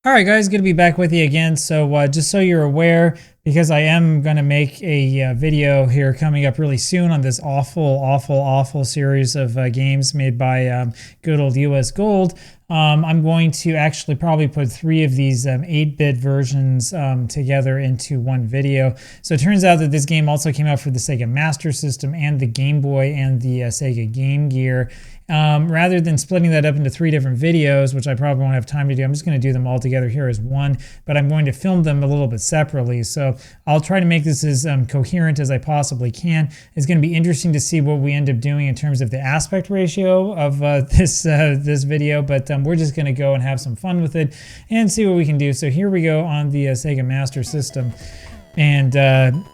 All right, guys, good to be back with you again. So just so you're aware, because I am going to make a video here coming up really soon on this awful series of games made by good old US Gold. I'm going to actually probably put 3 of these 8-bit versions together into one video. So it turns out that this game also came out for the Sega Master System and the Game Boy and the Sega Game Gear. Rather than splitting that up into 3 different videos, which I probably won't have time to do, I'm just going to do them all together here as one, but I'm going to film them a little bit separately. So I'll try to make this as coherent as I possibly can. It's going to be interesting to see what we end up doing in terms of the aspect ratio of this video, but we're just going to go and have some fun with it and see what we can do. So here we go on the Sega Master System. And,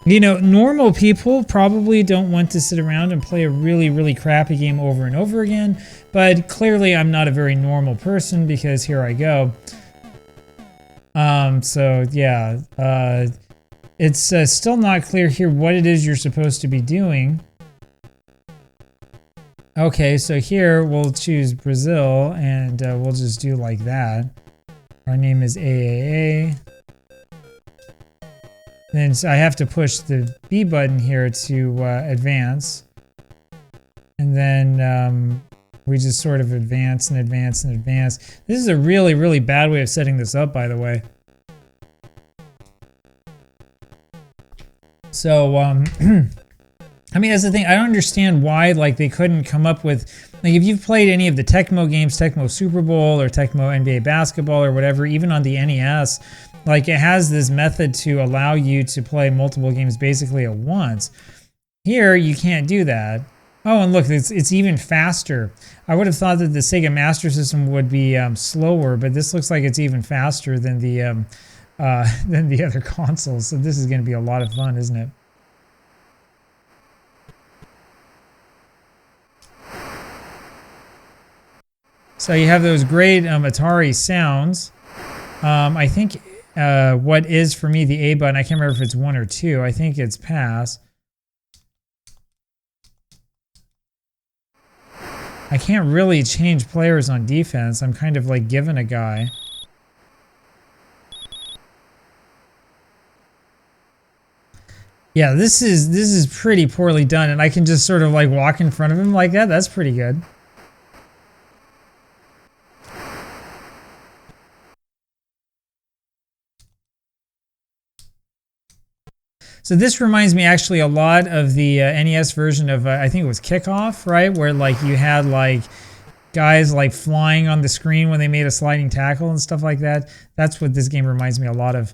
you know, normal people probably don't want to sit around and play a really crappy game over and over again. But clearly I'm not a very normal person because here I go. So, yeah. It's still not clear here what it is you're supposed to be doing. Okay, so here we'll choose Brazil and we'll just do like that. Our name is AAA. Then I have to push the B button here to advance. And then we just sort of advance and advance and advance. This is a really bad way of setting this up, by the way. So, I mean, that's the thing. I don't understand why, like, they couldn't come up with, like, if you've played any of the Tecmo games, Tecmo Super Bowl or Tecmo NBA Basketball or whatever, even on the NES, like, it has this method to allow you to play multiple games basically at once. Here, you can't do that. Oh, and look, it's even faster. I would have thought that the Sega Master System would be slower, but this looks like it's even faster than the other consoles. So this is going to be a lot of fun, isn't it? So you have those great Atari sounds. I think what is for me the A button, I can't remember if it's 1 or 2. I think it's pass. I can't really change players on defense. I'm kind of like given a guy. Yeah, this is pretty poorly done, and I can just sort of like walk in front of him like that. That's pretty good. So this reminds me actually a lot of the NES version of, I think it was Kickoff, right? Where like you had like guys like flying on the screen when they made a sliding tackle and stuff like that. That's what this game reminds me a lot of.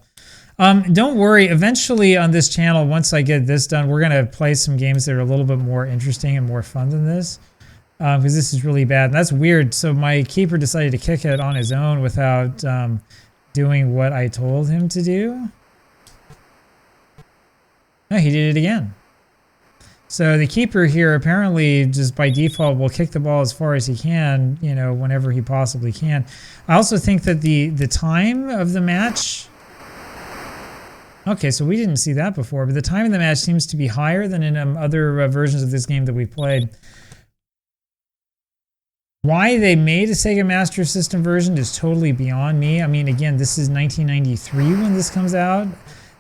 Don't worry, eventually on this channel, once I get this done, we're going to play some games that are a little bit more interesting and more fun than this. Because this is really bad. And that's weird. So my keeper decided to kick it on his own without doing what I told him to do. Oh, he did it again. So the keeper here apparently just by default will kick the ball as far as he can, you know, whenever he possibly can. I also think that the time of the match... Okay, so we didn't see that before, but the time of the match seems to be higher than in other versions of this game that we played. Why they made a Sega Master System version is totally beyond me. I mean, again, this is 1993 when this comes out.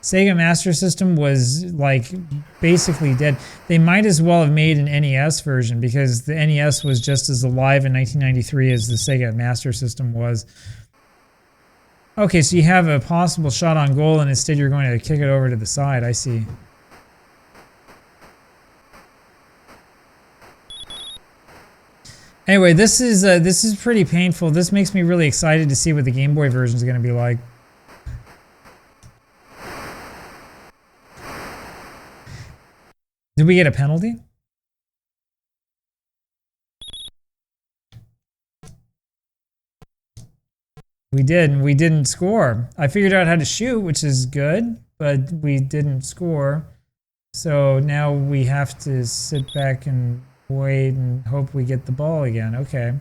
Sega Master System was like basically dead. They might as well have made an NES version because the NES was just as alive in 1993 as the Sega Master System was. Okay, so you have a possible shot on goal and instead you're going to kick it over to the side. I see. Anyway, this is pretty painful. This makes me really excited to see what the Game Boy version is going to be like. Did we get a penalty? We did, and we didn't score. I figured out how to shoot, which is good, but we didn't score. So now we have to sit back and wait and hope we get the ball again. Okay.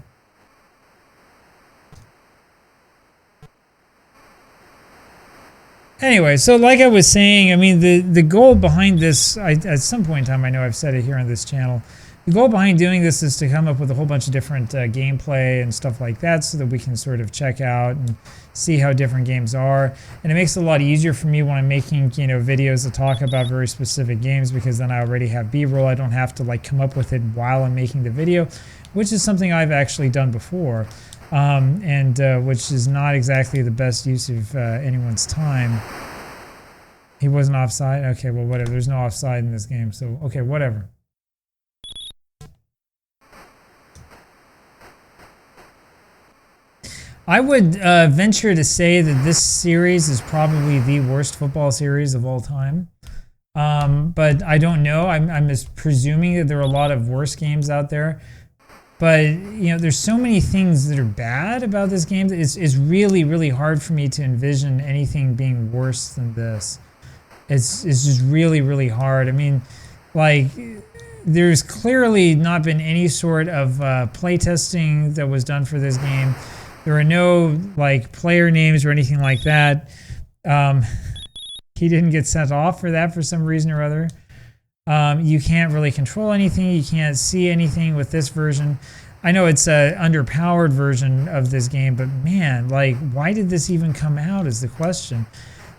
Anyway, so like I was saying, I mean, the goal behind this, at some point in time, I know I've said it here on this channel, The goal behind doing this is to come up with a whole bunch of different gameplay and stuff like that so that we can sort of check out and see how different games are. And it makes it a lot easier for me when I'm making, videos that talk about very specific games, because then I already have B-roll. I don't have to like come up with it while I'm making the video, which is something I've actually done before, and which is not exactly the best use of anyone's time. He wasn't offside? Okay, well, whatever. There's no offside in this game, so okay, whatever. I would venture to say that this series is probably the worst football series of all time. But I don't know. I'm just presuming that there are a lot of worse games out there. But, there's so many things that are bad about this game that it's really, really hard for me to envision anything being worse than this. It's just really, really hard. I mean, like, there's clearly not been any sort of playtesting that was done for this game. There are no like player names or anything like that. He didn't get sent off for that for some reason or other. You can't really control anything. You can't see anything with this version. I know it's an underpowered version of this game, but man, like, why did this even come out is the question.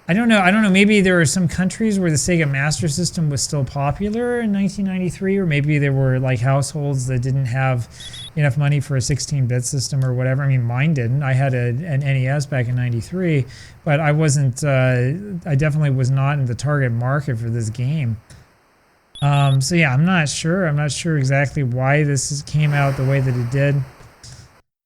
I don't know. Maybe there were some countries where the Sega Master System was still popular in 1993, or maybe there were like households that didn't have enough money for a 16-bit system or whatever. I mean, mine didn't. I had an NES back in '93, but I wasn't. I definitely was not in the target market for this game. So yeah, I'm not sure. I'm not sure exactly why this came out the way that it did.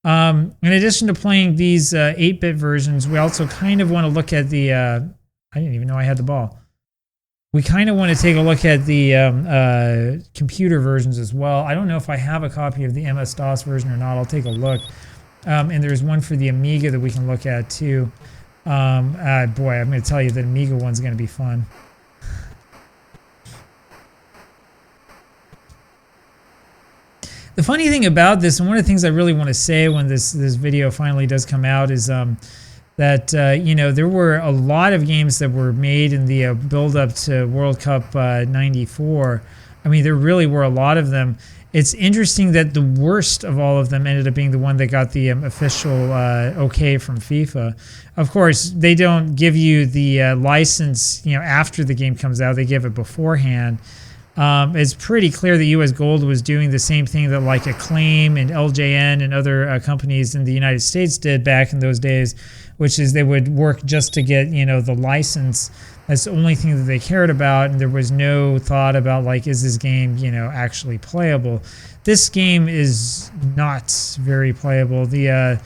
In addition to playing these 8-bit versions, we also kind of want to look at the... I didn't even know I had the ball. We kind of want to take a look at the computer versions as well. I don't know if I have a copy of the MS-DOS version or not. I'll take a look. And there's one for the Amiga that we can look at too. Boy, I'm going to tell you the Amiga one's going to be fun. The funny thing about this, and one of the things I really want to say when this video finally does come out, is that there were a lot of games that were made in the build-up to World Cup '94. I mean, there really were a lot of them. It's interesting that the worst of all of them ended up being the one that got the official okay from FIFA. Of course, they don't give you the license, after the game comes out. They give it beforehand. It's pretty clear that US Gold was doing the same thing that like Acclaim and LJN and other companies in the United States did back in those days, which is they would work just to get, the license. That's the only thing that they cared about, and there was no thought about like, is this game, actually playable? This game is not very playable. The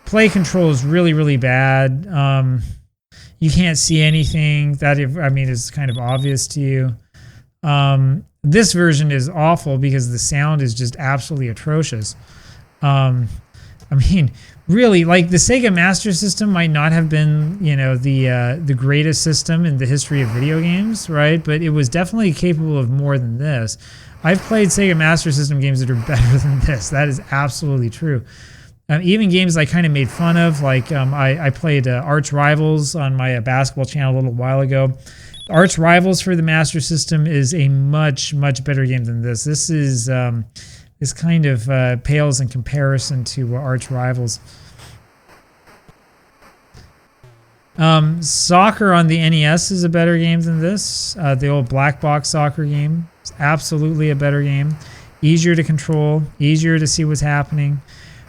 play control is really, really bad. You can't see anything. That, is kind of obvious to you. This version is awful because the sound is just absolutely atrocious. Really, like the Sega Master System might not have been, the greatest system in the history of video games, right? But it was definitely capable of more than this. I've played Sega Master System games that are better than this. That is absolutely true. Even games I kind of made fun of, like I played Arch Rivals on my basketball channel a little while ago. Arch Rivals for the Master System is a much, much better game than this. This is this kind of pales in comparison to Arch Rivals. Soccer on the NES is a better game than this. The old black box soccer game is absolutely a better game. Easier to control, easier to see what's happening.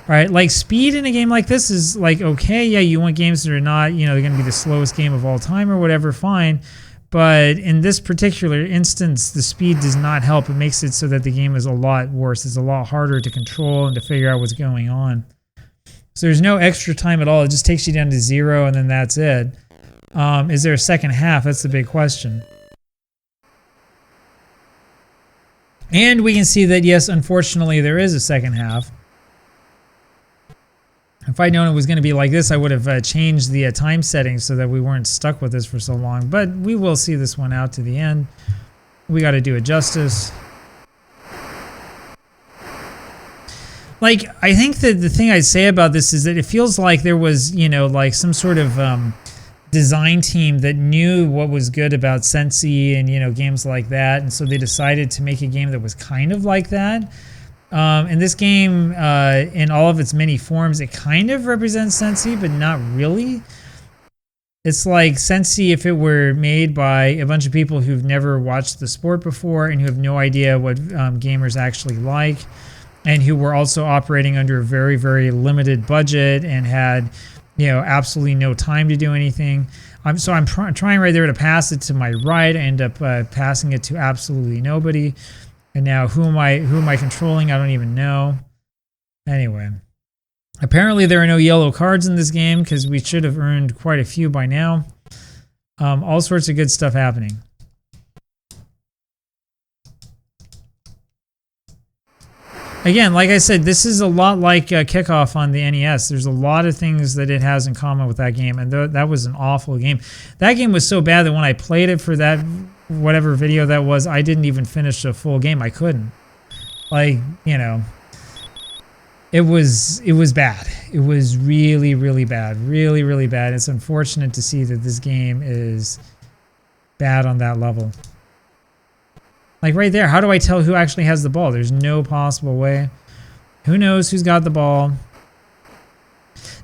All right, like speed in a game like this is like, okay, yeah, you want games that are not, they're going to be the slowest game of all time or whatever, fine. But in this particular instance, the speed does not help. It makes it so that the game is a lot worse. It's a lot harder to control and to figure out what's going on. So there's no extra time at all. It just takes you down to 0 and then that's it. Is there a second half? That's the big question. And we can see that, yes, unfortunately, there is a second half. If I'd known it was going to be like this, I would have changed the time settings so that we weren't stuck with this for so long. But we will see this one out to the end. We got to do it justice. Like, I think that the thing I'd say about this is that it feels like there was, like some sort of design team that knew what was good about Sensi and, you know, games like that, and so they decided to make a game that was kind of like that. And this game, in all of its many forms, it kind of represents Sensi, but not really. It's like Sensi if it were made by a bunch of people who've never watched the sport before and who have no idea what gamers actually like, and who were also operating under a very, very limited budget and had, you know, absolutely no time to do anything. So I'm trying right there to pass it to my right. I end up passing it to absolutely nobody. And now who am I controlling? I don't even know. Anyway, apparently there are no yellow cards in this game because we should have earned quite a few by now. All sorts of good stuff happening. Again, like I said, this is a lot like Kickoff on the NES. There's a lot of things that it has in common with that game, and that was an awful game. That game was so bad that when I played it for that whatever video that was, I didn't even finish a full game. I couldn't. Like, you know, it was bad. It was really, really bad. Really, really bad. It's unfortunate to see that this game is bad on that level. Like right there, how do I tell who actually has the ball? There's no possible way. Who knows who's got the ball?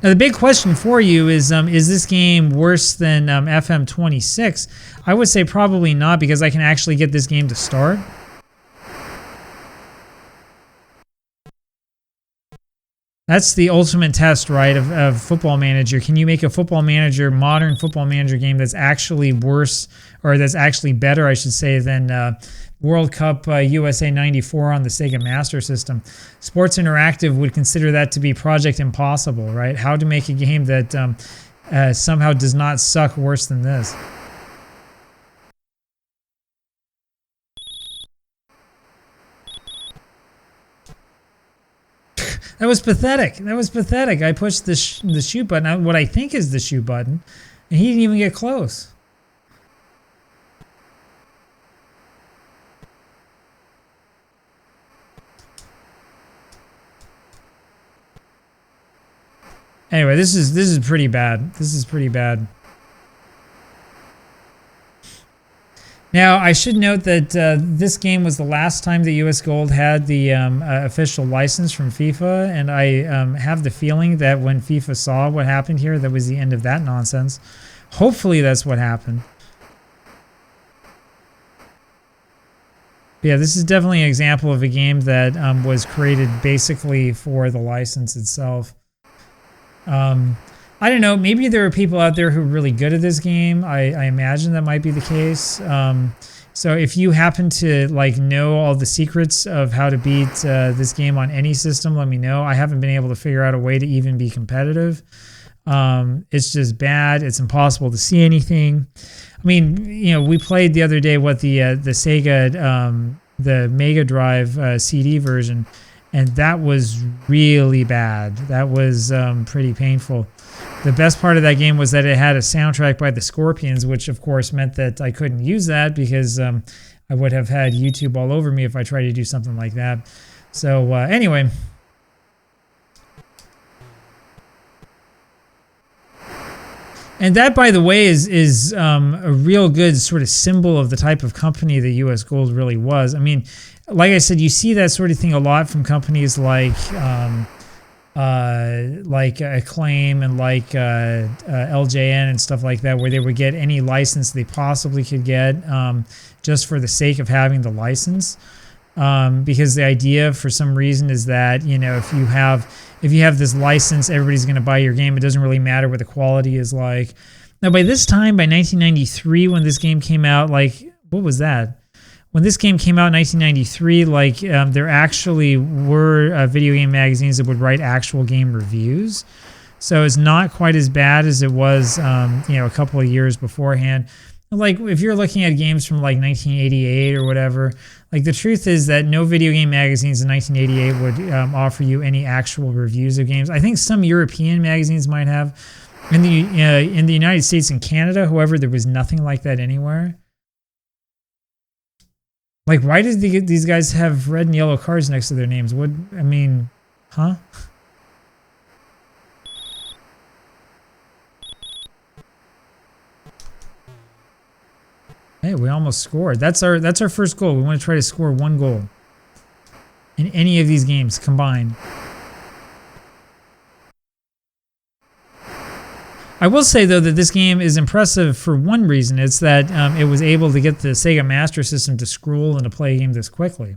Now the big question for you is this game worse than FM26? I would say probably not, because I can actually get this game to start. That's the ultimate test, right, of Football Manager. Can you make a Football Manager, modern Football Manager game that's actually worse, or that's actually better, I should say, than World Cup USA 94 on the Sega Master System? Sports Interactive would consider that to be Project Impossible, right? How to make a game that somehow does not suck worse than this. That was pathetic. That was pathetic. I pushed the shoot button, what I think is the shoot button, and he didn't even get close. Anyway, this is pretty bad. This is pretty bad. Now, I should note that this game was the last time that US Gold had the official license from FIFA, and I have the feeling that when FIFA saw what happened here, that was the end of that nonsense. Hopefully that's what happened. But yeah, this is definitely an example of a game that was created basically for the license itself. I don't know, maybe there are people out there who are really good at this game. I imagine that might be the case. So if you happen to like know all the secrets of how to beat this game on any system, let me know. I haven't been able to figure out a way to even be competitive. It's just bad. It's impossible to see anything. I mean, you know, we played the other day what the Sega, the Mega Drive CD version, and that was really bad. That was pretty painful. The best part of that game was that it had a soundtrack by the Scorpions, which of course meant that I couldn't use that because I would have had YouTube all over me if I tried to do something like that. So anyway. And that, by the way, is a real good sort of symbol of the type of company that US Gold really was. I mean, like I said, you see that sort of thing a lot from companies like Acclaim and like LJN and stuff like that, where they would get any license they possibly could get just for the sake of having the license. Because the idea, for some reason, is that, you know, if you have this license, everybody's going to buy your game. It doesn't really matter what the quality is like. Now, by this time, by 1993, when this game came out, like, what was that? When this game came out in 1993, like, there actually were video game magazines that would write actual game reviews. So it's not quite as bad as it was, you know, a couple of years beforehand. Like, if you're looking at games from like 1988 or whatever, like, the truth is that no video game magazines in 1988 would offer you any actual reviews of games. I think some European magazines might have. In the United States and Canada, however, there was nothing like that anywhere. Like, why did these guys have red and yellow cards next to their names? What, I mean, huh? Hey, we almost scored. That's our first goal. We want to try to score 1 goal in any of these games combined. I will say, though, that this game is impressive for one reason. It's that it was able to get the Sega Master System to scroll and to play a game this quickly.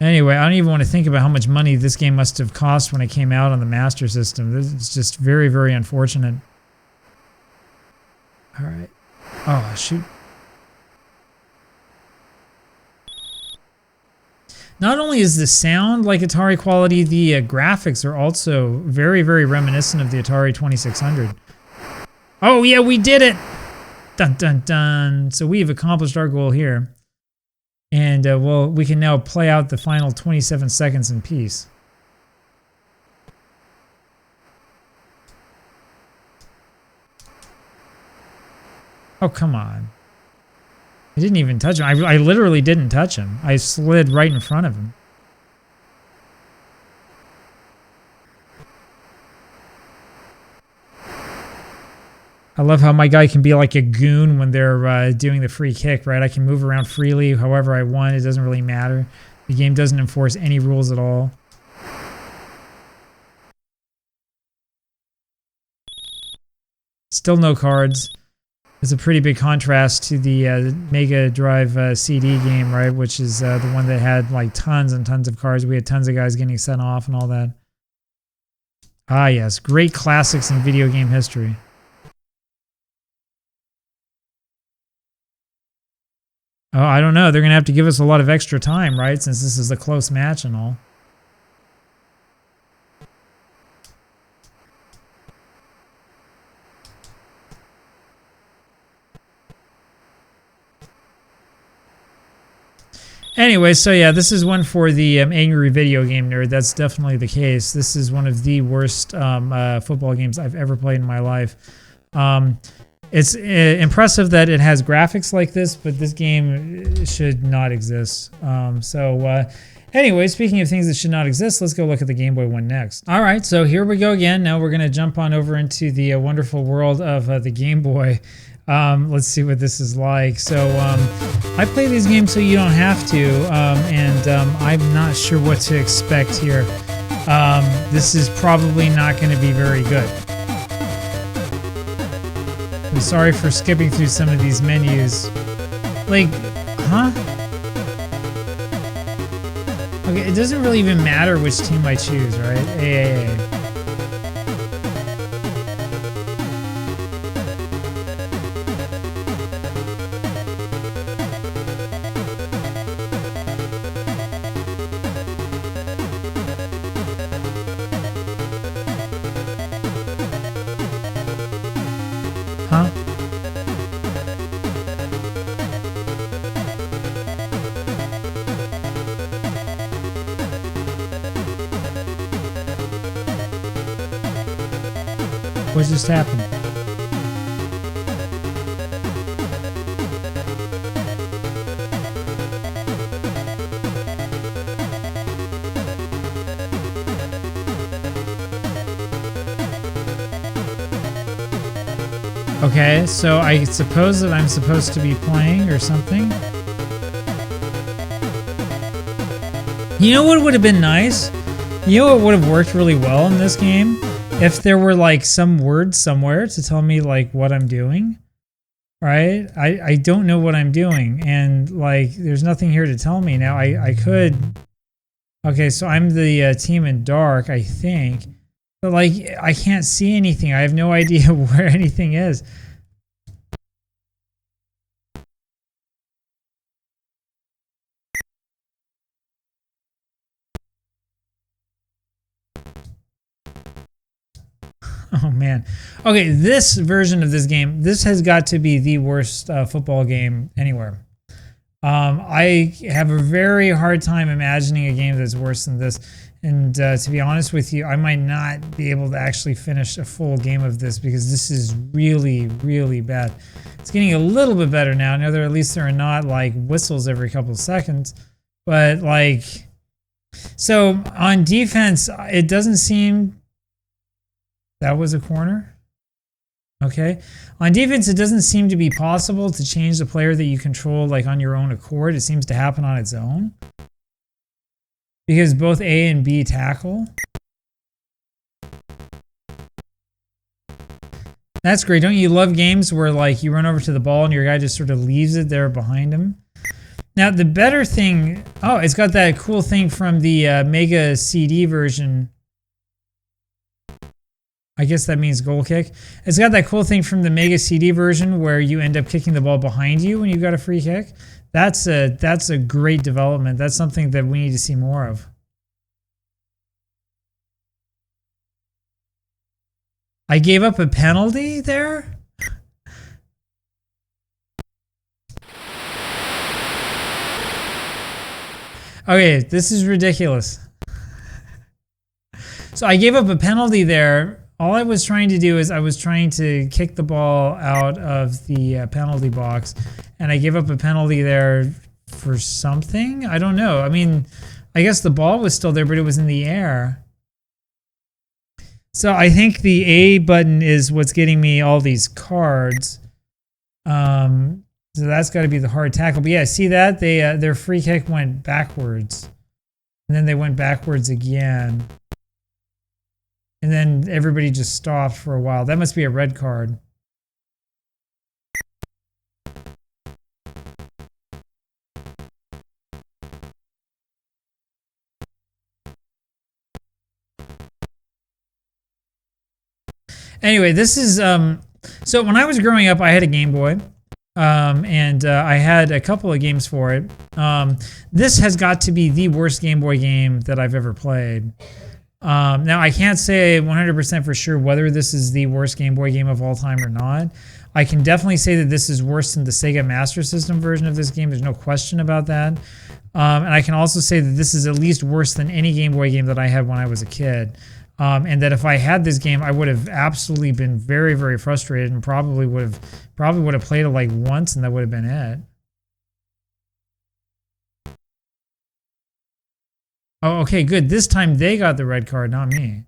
Anyway, I don't even want to think about how much money this game must have cost when it came out on the Master System. This is just very, very unfortunate. All right. Oh, shoot. Not only is the sound like Atari quality, the graphics are also very, very reminiscent of the Atari 2600. Oh, yeah, we did it! Dun, dun, dun. So we've accomplished our goal here. And, well, we can now play out the final 27 seconds in peace. Oh, come on. I didn't even touch him. I literally didn't touch him. I slid right in front of him. I love how my guy can be like a goon when they're doing the free kick, right? I can move around freely however I want. It doesn't really matter. The game doesn't enforce any rules at all. Still no cards. It's a pretty big contrast to the Mega Drive CD game, right? Which is the one that had like tons and tons of cards. We had tons of guys getting sent off and all that. Ah, yes. Great classics in video game history. Oh, I don't know. They're going to have to give us a lot of extra time, right? Since this is a close match and all. Anyway, so yeah, this is one for the angry video game nerd. That's definitely the case. This is one of the worst football games I've ever played in my life. It's impressive that it has graphics like this, but this game should not exist. Anyway, speaking of things that should not exist, let's go look at the Game Boy one next. All right, so here we go again. Now we're going to jump on over into the wonderful world of the Game Boy. Let's see what this is like. So I play these games so you don't have to, and I'm not sure what to expect here. This is probably not going to be very good. I'm sorry for skipping through some of these menus. Like, huh? Okay, it doesn't really even matter which team I choose, right? AAA. Huh? What just happened? Okay, so I suppose that I'm supposed to be playing or something. You know what would have been nice? You know what would have worked really well in this game? If there were like some words somewhere to tell me like what I'm doing, right? I don't know what I'm doing, and like there's nothing here to tell me. Now I could. Okay, so I'm the team in dark, I think. But like, I can't see anything. I have no idea where anything is. Oh man. Okay, this version of this game, this has got to be the worst football game anywhere. I have a very hard time imagining a game that's worse than this. And to be honest with you, I might not be able to actually finish a full game of this because this is really, really bad. It's getting a little bit better now. Now, at least there are not like whistles every couple of seconds. But like, So on defense, it doesn't seem that was a corner. Okay. On defense, it doesn't seem to be possible to change the player that you control like on your own accord. It seems to happen on its own. Because both A and B tackle. That's great. Don't you love games where like you run over to the ball and your guy just sort of leaves it there behind him? Now the better thing, oh, it's got that cool thing from the Mega CD version. I guess that means goal kick. It's got that cool thing from the Mega CD version where you end up kicking the ball behind you when you've got a free kick. That's a great development. That's something that we need to see more of. I gave up a penalty there? Okay, this is ridiculous. So I gave up a penalty there. All I was trying to do is I was trying to kick the ball out of the penalty box, and I gave up a penalty there for something? I don't know. I mean, I guess the ball was still there, but it was in the air. So I think the A button is what's getting me all these cards. So that's got to be the hard tackle. But yeah, see that? Their free kick went backwards. And then they went backwards again. And then everybody just stopped for a while. That must be a red card. Anyway, this is so when I was growing up, I had a Game Boy, and I had a couple of games for it. This has got to be the worst Game Boy game that I've ever played. Now I can't say 100% for sure whether this is the worst Game Boy game of all time or not. I can definitely say that this is worse than the Sega Master System version of this game. There's no question about that. And I can also say that this is at least worse than any Game Boy game that I had when I was a kid. And that if I had this game, I would have absolutely been very, very frustrated and probably would have played it like once, and that would have been it. Oh, okay, good. This time they got the red card, not me.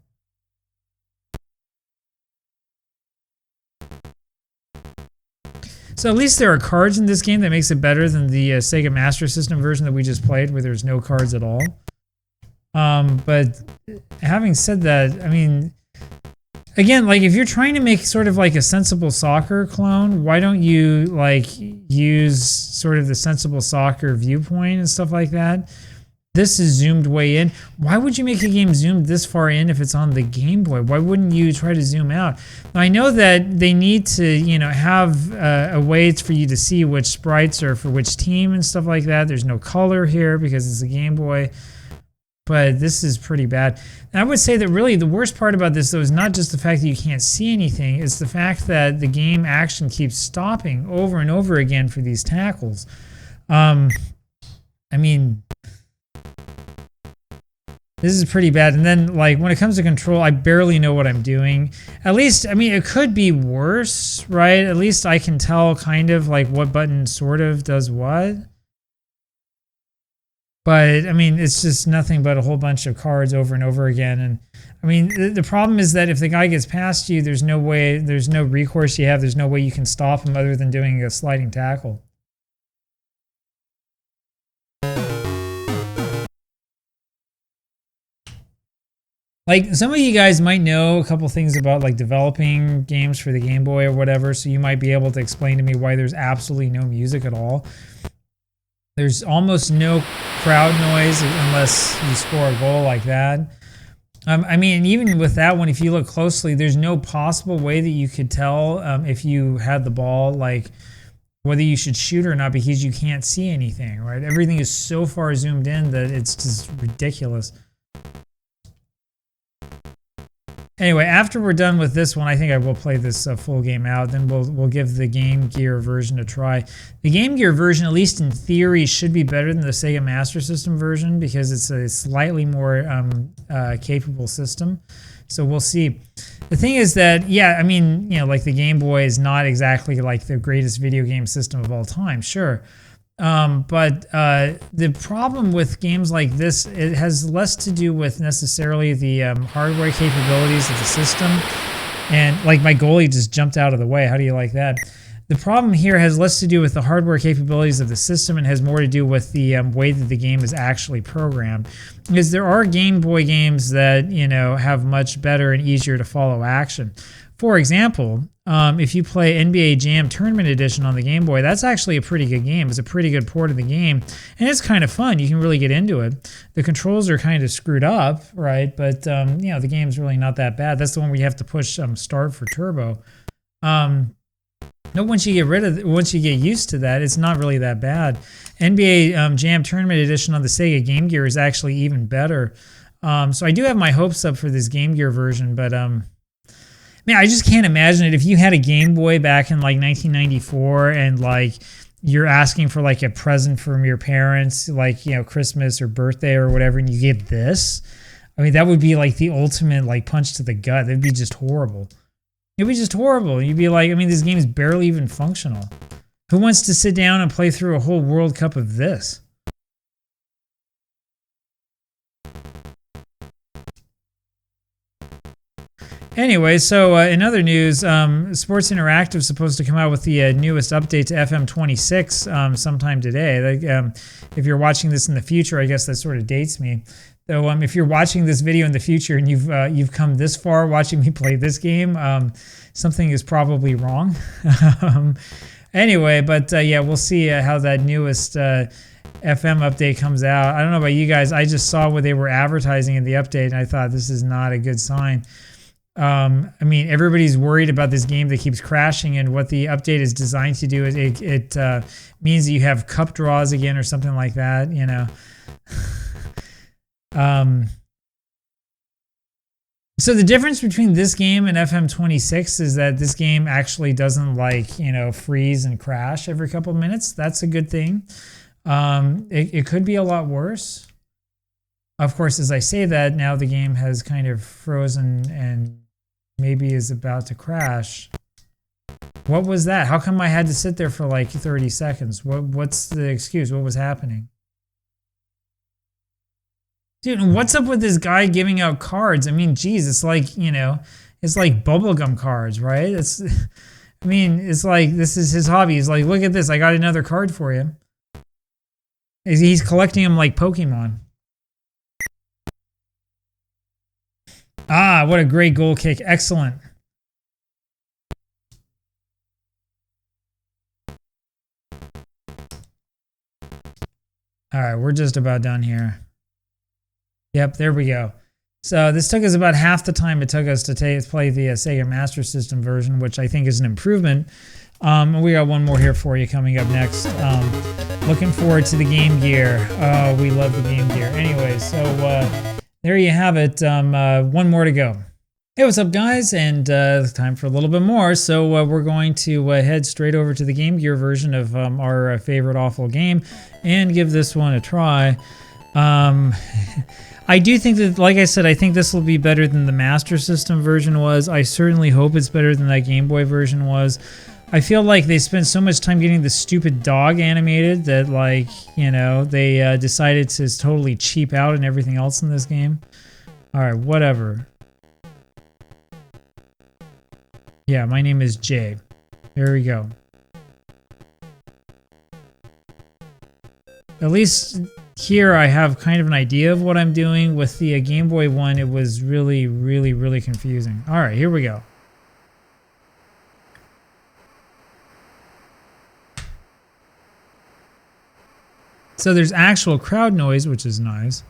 So at least there are cards in this game that makes it better than the Sega Master System version that we just played, where there's no cards at all. But having said that, I mean, again, like if you're trying to make sort of like a Sensible Soccer clone, why don't you like use sort of the Sensible Soccer viewpoint and stuff like that? This is zoomed way in. Why would you make a game zoomed this far in if it's on the Game Boy? Why wouldn't you try to zoom out? Now, I know that they need to, you know, have a way for you to see which sprites are for which team and stuff like that. There's no color here because it's a Game Boy. But this is pretty bad. And I would say that really the worst part about this, though, is not just the fact that you can't see anything. It's the fact that the game action keeps stopping over and over again for these tackles. I mean, this is pretty bad. And then, like, when it comes to control, I barely know what I'm doing. At least, I mean, it could be worse, right? At least I can tell kind of, like, what button sort of does what. But, I mean, it's just nothing but a whole bunch of cards over and over again. And, I mean, the problem is that if the guy gets past you, there's no way, there's no recourse you have. There's no way you can stop him other than doing a sliding tackle. Like, some of you guys might know a couple things about, like, developing games for the Game Boy or whatever, so you might be able to explain to me why there's absolutely no music at all. There's almost no crowd noise unless you score a goal like that. I mean, even with that one, if you look closely, there's no possible way that you could tell if you had the ball, like whether you should shoot or not, because you can't see anything, right? Everything is so far zoomed in that it's just ridiculous. Anyway, after we're done with this one, I think I will play this full game out. Then we'll give the Game Gear version a try. The Game Gear version, at least in theory, should be better than the Sega Master System version because it's a slightly more capable system. So we'll see. The thing is that, yeah, I mean, you know, like the Game Boy is not exactly like the greatest video game system of all time, sure. But the problem with games like this, it has less to do with necessarily the hardware capabilities of the system. And like my goalie just jumped out of the way. How do you like that? The problem here has less to do with the hardware capabilities of the system and has more to do with the way that the game is actually programmed. Because there are Game Boy games that, you know, have much better and easier to follow action. For example, if you play NBA Jam Tournament Edition on the Game Boy, that's actually a pretty good game. It's a pretty good port of the game, and it's kind of fun. You can really get into it. The controls are kind of screwed up, right? But you know, the game's really not that bad. That's the one where you have to push start for turbo. But once you get used to that, it's not really that bad. NBA Jam Tournament Edition on the Sega Game Gear is actually even better. So I do have my hopes up for this Game Gear version, but man, I just can't imagine it. If you had a Game Boy back in like 1994 and like you're asking for like a present from your parents, like, you know, Christmas or birthday or whatever, and you get this, I mean, that would be like the ultimate like punch to the gut. That'd be just horrible. It'd be just horrible. You'd be like, I mean, this game is barely even functional. Who wants to sit down and play through a whole World Cup of this? Anyway, so in other news, Sports Interactive is supposed to come out with the newest update to FM26 sometime today. Like, if you're watching this in the future, I guess that sort of dates me. So if you're watching this video in the future and you've come this far watching me play this game, something is probably wrong. Anyway, but yeah, we'll see how that newest FM update comes out. I don't know about you guys. I just saw what they were advertising in the update, and I thought this is not a good sign. I mean, everybody's worried about this game that keeps crashing, and what the update is designed to do is it means that you have cup draws again or something like that, you know. So the difference between this game and FM26 is that this game actually doesn't, like, you know, freeze and crash every couple of minutes. That's a good thing. It could be a lot worse. Of course, as I say that, now the game has kind of frozen and maybe is about to crash. What was that? How come I had to sit there for like 30 seconds? What's the excuse? What was happening? Dude, what's up with this guy giving out cards? I mean, geez, it's like, you know, it's like bubblegum cards, right? I mean, it's like, this is his hobby. He's like, look at this. I got another card for you. He's collecting them like Pokemon. Ah, what a great goal kick. Excellent. All right, we're just about done here. Yep, there we go. So this took us about half the time it took us to play the Sega Master System version, which I think is an improvement. We got one more here for you coming up next. Looking forward to the Game Gear. Oh, we love the Game Gear. Anyway, so there you have it. One more to go. Hey, what's up, guys? And time for a little bit more. So we're going to head straight over to the Game Gear version of our favorite awful game and give this one a try. I do think that, like I said, I think this will be better than the Master System version was. I certainly hope it's better than that Game Boy version was. I feel like they spent so much time getting the stupid dog animated that, like, you know, they decided to totally cheap out and everything else in this game. Alright, whatever. Yeah, my name is Jay. There we go. At least here I have kind of an idea of what I'm doing. With the Game Boy one, it was really, really, really confusing. Alright, here we go. So there's actual crowd noise, which is nice.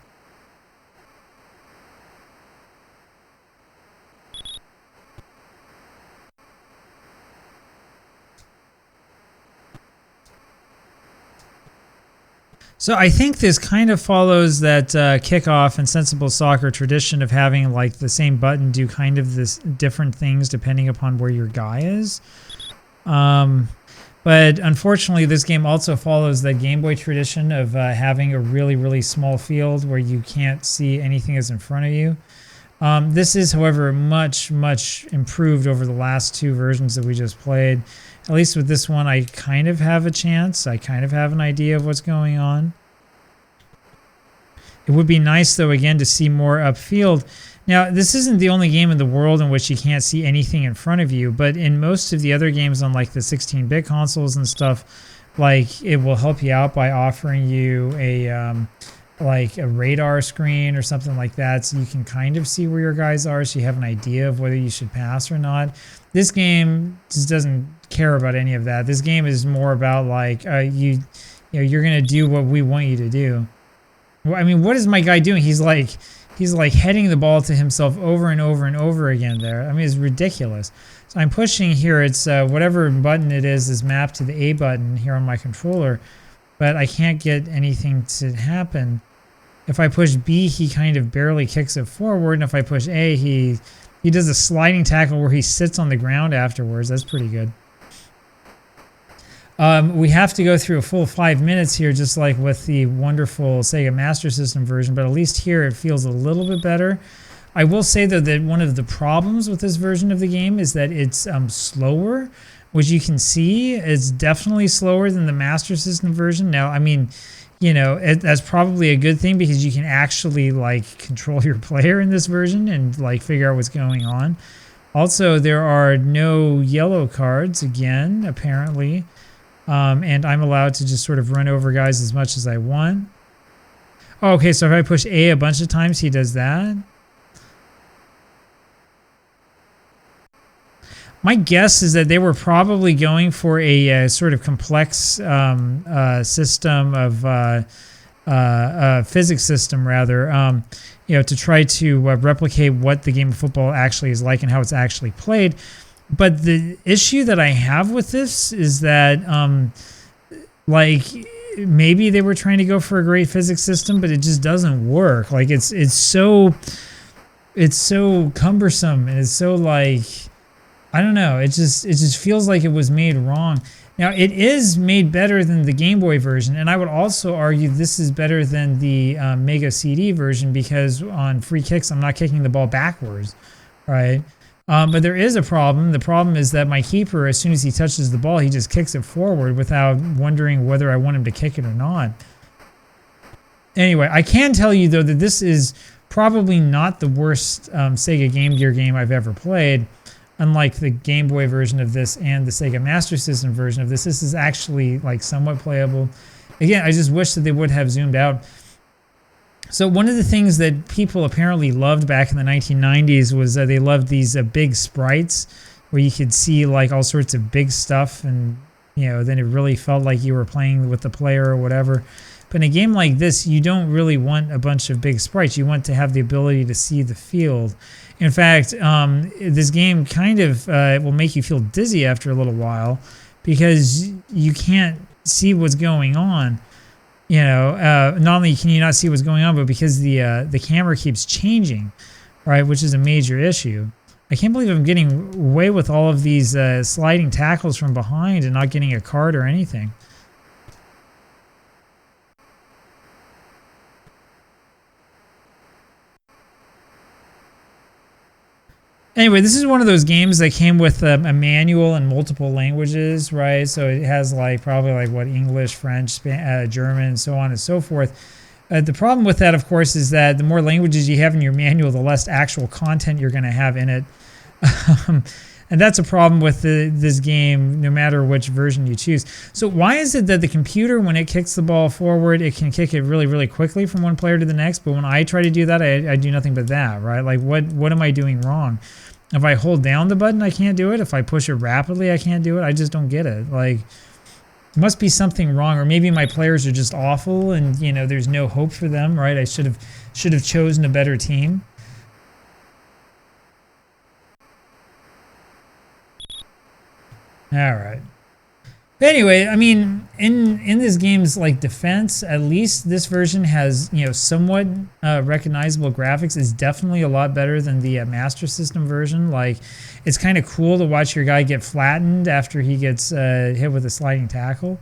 So I think this kind of follows that kickoff and sensible soccer tradition of having like the same button do kind of this different things depending upon where your guy is. But unfortunately, this game also follows the Game Boy tradition of having a really, really small field where you can't see anything that's in front of you. This is, however, much, much improved over the last two versions that we just played. At least with this one, I kind of have a chance. I kind of have an idea of what's going on. It would be nice, though, again, to see more upfield. Now, this isn't the only game in the world in which you can't see anything in front of you, but in most of the other games on like the 16-bit consoles and stuff, like it will help you out by offering you a like a radar screen or something like that, so you can kind of see where your guys are, so you have an idea of whether you should pass or not. This game just doesn't care about any of that. This game is more about like you're gonna do what we want you to do. I mean, what is my guy doing? He's like heading the ball to himself over and over and over again there. I mean, it's ridiculous. So I'm pushing here. It's whatever button it is mapped to the A button here on my controller, but I can't get anything to happen. If I push B, he kind of barely kicks it forward, and if I push A, he does a sliding tackle where he sits on the ground afterwards. That's pretty good. We have to go through a full 5 minutes here, just like with the wonderful Sega Master System version, but at least here it feels a little bit better. I will say, though, that one of the problems with this version of the game is that it's slower, which you can see is definitely slower than the Master System version. Now, I mean, that's probably a good thing because you can actually like control your player in this version and like figure out what's going on. Also, there are no yellow cards again, apparently. And I'm allowed to just sort of run over guys as much as I want. Oh, okay, so if I push A a bunch of times, he does that. My guess is that they were probably going for a sort of complex system of physics system, rather, to try to replicate what the game of football actually is like and how it's actually played. But the issue that I have with this is that, like, maybe they were trying to go for a great physics system, but it just doesn't work. Like, it's so cumbersome, and it's so like, I don't know. It just feels like it was made wrong. Now, it is made better than the Game Boy version, and I would also argue this is better than the Mega CD version because on free kicks, I'm not kicking the ball backwards, right? But there is a problem. The problem is that my keeper, as soon as he touches the ball, he just kicks it forward without wondering whether I want him to kick it or not. Anyway, I can tell you, though, that this is probably not the worst Sega Game Gear game I've ever played. Unlike the Game Boy version of this and the Sega Master System version of this is actually like somewhat playable. Again, I just wish that they would have zoomed out. So one of the things that people apparently loved back in the 1990s was they loved these big sprites where you could see like all sorts of big stuff, and then it really felt like you were playing with the player or whatever. But in a game like this, you don't really want a bunch of big sprites. You want to have the ability to see the field. In fact, this game kind of will make you feel dizzy after a little while because you can't see what's going on. Not only can you not see what's going on, but because the camera keeps changing, right, which is a major issue. I can't believe I'm getting away with all of these sliding tackles from behind and not getting a card or anything. Anyway, this is one of those games that came with a manual in multiple languages, right? So it has like probably like what English, French, German, and so on and so forth. The problem with that, of course, is that the more languages you have in your manual, the less actual content you're going to have in it. And that's a problem with this game, no matter which version you choose. So why is it that the computer, when it kicks the ball forward, it can kick it really, really quickly from one player to the next, but when I try to do that, I do nothing but that, right? Like, what am I doing wrong? If I hold down the button, I can't do it. If I push it rapidly, I can't do it. I just don't get it. Like, there must be something wrong, or maybe my players are just awful, and there's no hope for them, right? I should have chosen a better team. All right. Anyway, I mean, in this game's like defense, at least this version has somewhat recognizable graphics. It's definitely a lot better than the Master System version. Like, it's kind of cool to watch your guy get flattened after he gets hit with a sliding tackle.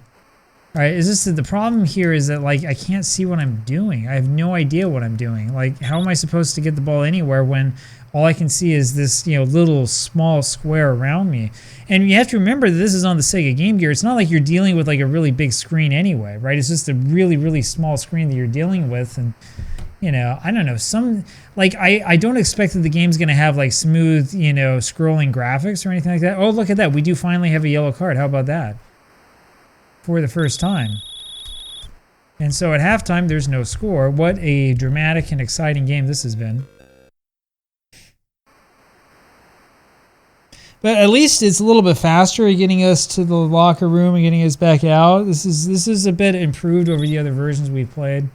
All right, it's just that the problem here is that like I can't see what I'm doing. I have no idea what I'm doing. Like, how am I supposed to get the ball anywhere when All I can see is this, little small square around me. And you have to remember that this is on the Sega Game Gear. It's not like you're dealing with like a really big screen anyway, right? It's just a really, really small screen that you're dealing with. And, I don't know, I don't expect that the game's going to have like smooth, scrolling graphics or anything like that. Oh, look at that. We do finally have a yellow card. How about that? For the first time. And so at halftime, there's no score. What a dramatic and exciting game this has been. But at least it's a little bit faster, getting us to the locker room and getting us back out. This is a bit improved over the other versions we've played.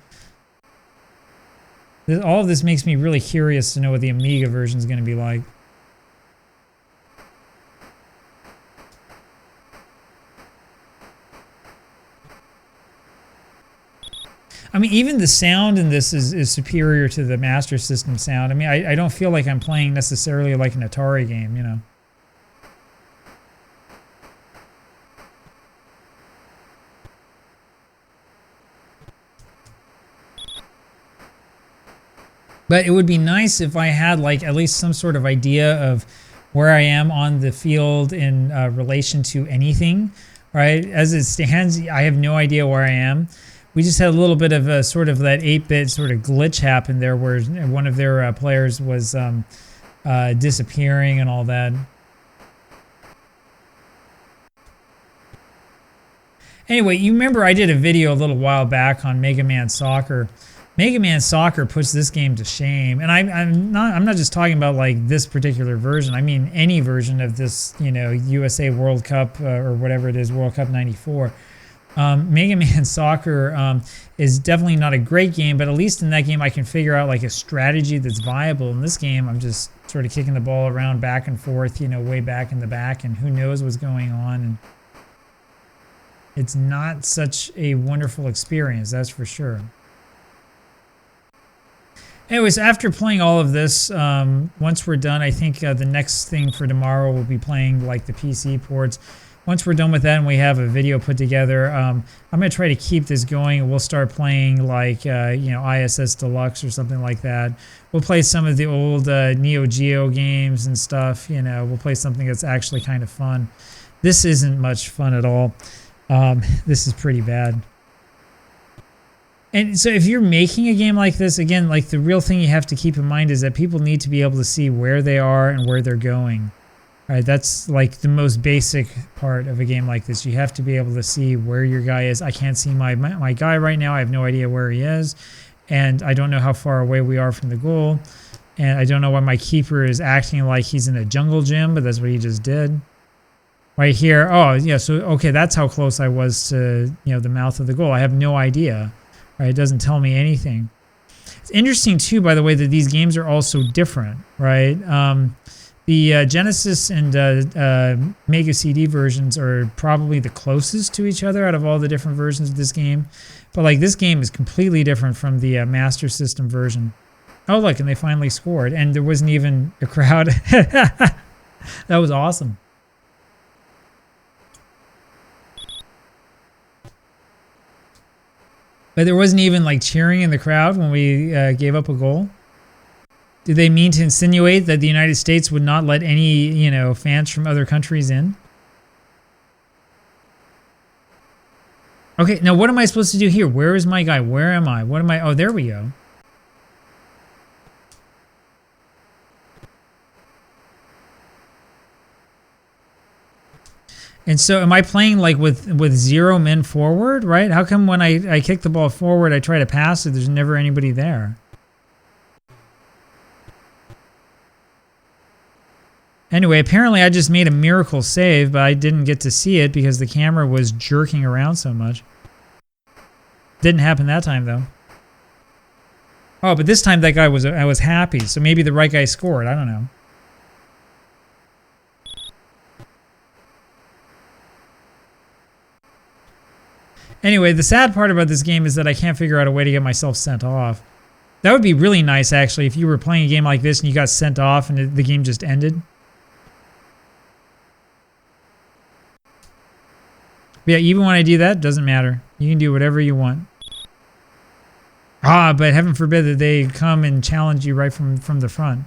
All of this makes me really curious to know what the Amiga version is going to be like. I mean, even the sound in this is superior to the Master System sound. I mean, I don't feel like I'm playing necessarily like an Atari game, But it would be nice if I had like at least some sort of idea of where I am on the field in relation to anything, right? As it stands, I have no idea where I am. We just had a little bit of a sort of that 8-bit sort of glitch happen there where one of their players was disappearing and all that. Anyway, you remember I did a video a little while back on Mega Man Soccer. Mega Man Soccer puts this game to shame, and I'm not just talking about like this particular version. I mean any version of this, USA World Cup or whatever it is, World Cup '94. Mega Man Soccer is definitely not a great game, but at least in that game I can figure out like a strategy that's viable. In this game, I'm just sort of kicking the ball around back and forth, way back in the back, and who knows what's going on. And it's not such a wonderful experience, that's for sure. Anyways, after playing all of this, once we're done, I think the next thing for tomorrow will be playing like the PC ports. Once we're done with that and we have a video put together, I'm going to try to keep this going, and we'll start playing like, ISS Deluxe or something like that. We'll play some of the old Neo Geo games and stuff, we'll play something that's actually kind of fun. This isn't much fun at all. This is pretty bad. And so if you're making a game like this, again, like the real thing you have to keep in mind is that people need to be able to see where they are and where they're going. All right, that's like the most basic part of a game like this. You have to be able to see where your guy is. I can't see my guy right now. I have no idea where he is. And I don't know how far away we are from the goal. And I don't know why my keeper is acting like he's in a jungle gym, but that's what he just did. Right here. Oh, yeah, so, okay, that's how close I was to, the mouth of the goal. I have no idea. Right, it doesn't tell me anything. It's interesting too, by the way, that these games are also different, right? The Genesis and Mega CD versions are probably the closest to each other out of all the different versions of this game. But like this game is completely different from the Master System version. Oh look, and they finally scored, and there wasn't even a crowd. That was awesome. But there wasn't even like cheering in the crowd when we gave up a goal. Did they mean to insinuate that the United States would not let any, fans from other countries in? Okay, now what am I supposed to do here? Where is my guy? Where am I? What am I? Oh, there we go. And so am I playing like with 0 men forward, right? How come when I kick the ball forward, I try to pass it, there's never anybody there? Anyway, apparently I just made a miracle save, but I didn't get to see it because the camera was jerking around so much. Didn't happen that time though. Oh, but this time that guy I was happy, so maybe the right guy scored, I don't know. Anyway, the sad part about this game is that I can't figure out a way to get myself sent off. That would be really nice, actually, if you were playing a game like this and you got sent off and the game just ended. But yeah, even when I do that, it doesn't matter. You can do whatever you want. Ah, but heaven forbid that they come and challenge you right from the front.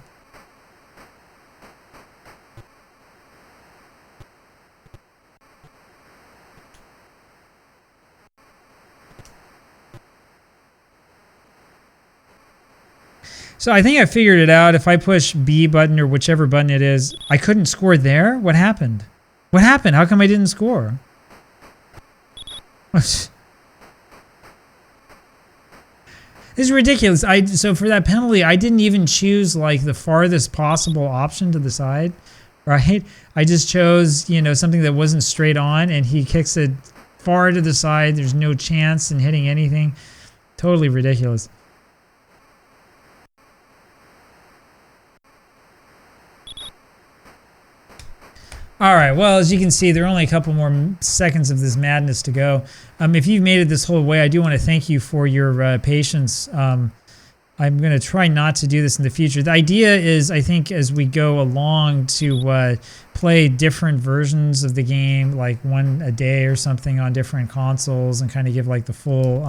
So I think I figured it out. If I push B button or whichever button it is, I couldn't score there? What happened? What happened? How come I didn't score? This is ridiculous. So for that penalty, I didn't even choose like the farthest possible option to the side, right? I just chose, you know, something that wasn't straight on, and he kicks it far to the side. There's no chance in hitting anything. Totally ridiculous. All right, well, as you can see, there are only a couple more seconds of this madness to go. If you've made it this whole way, I do want to thank you for your patience. I'm going to try not to do this in the future. The idea is, I think, as we go along to play different versions of the game, like one a day or something on different consoles, and kind of give like the full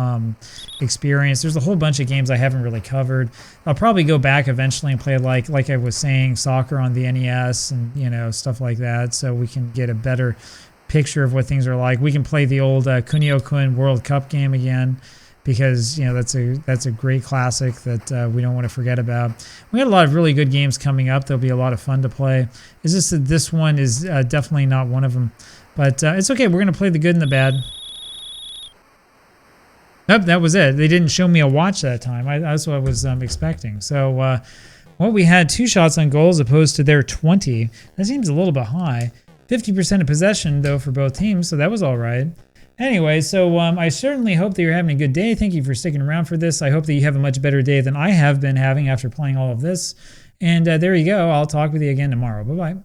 experience. There's a whole bunch of games I haven't really covered. I'll probably go back eventually and play like I was saying, soccer on the NES and, you know, stuff like that, so we can get a better picture of what things are like. We can play the old Kunio-kun World Cup game again, because, you know, that's a great classic that we don't want to forget about. We got a lot of really good games coming up. There'll be a lot of fun to play. It's just that this one is definitely not one of them. But it's okay. We're going to play the good and the bad. Nope, that was it. They didn't show me a watch that time. That's what I was expecting. So, well, we had 2 shots on goal as opposed to their 20. That seems a little bit high. 50% of possession, though, for both teams, so that was all right. Anyway, so I certainly hope that you're having a good day. Thank you for sticking around for this. I hope that you have a much better day than I have been having after playing all of this. And there you go. I'll talk with you again tomorrow. Bye-bye.